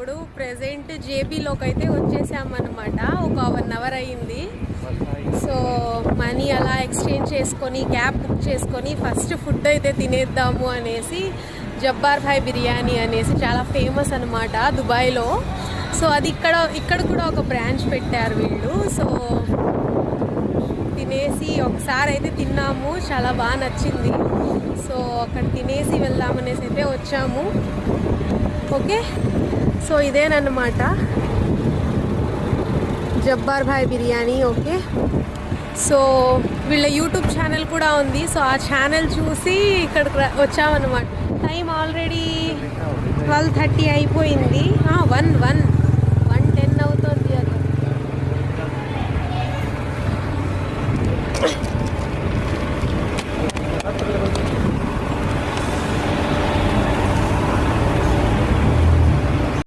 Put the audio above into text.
ఇప్పుడు ప్రెజెంట్ జేబీలోకి అయితే వచ్చేసామన్నమాట. ఒక 1 అవర్ అయ్యింది. సో మనీ అలా ఎక్స్చేంజ్ చేసుకొని క్యాబ్ బుక్ చేసుకొని ఫస్ట్ ఫుడ్ అయితే తినేద్దాము అనేసి జబ్బార్ భాయ్ బిర్యానీ అనేసి చాలా ఫేమస్ అనమాట దుబాయ్లో. సో అది ఇక్కడ కూడా ఒక బ్రాంచ్ పెట్టారు వీళ్ళు. సో తినేసి ఒకసారి అయితే తిన్నాము, చాలా బాగా నచ్చింది. సో అక్కడ తినేసి వెళ్దామనేసి అయితే వచ్చాము. ఓకే, సో ఇదేనమాట జబ్బార్ భాయ్ బిర్యానీ. ఓకే, సో వీళ్ళ యూట్యూబ్ ఛానల్ కూడా ఉంది. సో ఆ ఛానల్ చూసి ఇక్కడికి వచ్చామన్నమాట. టైం ఆల్రెడీ 12:30 అయిపోయింది. 1:10 అవుతుంది.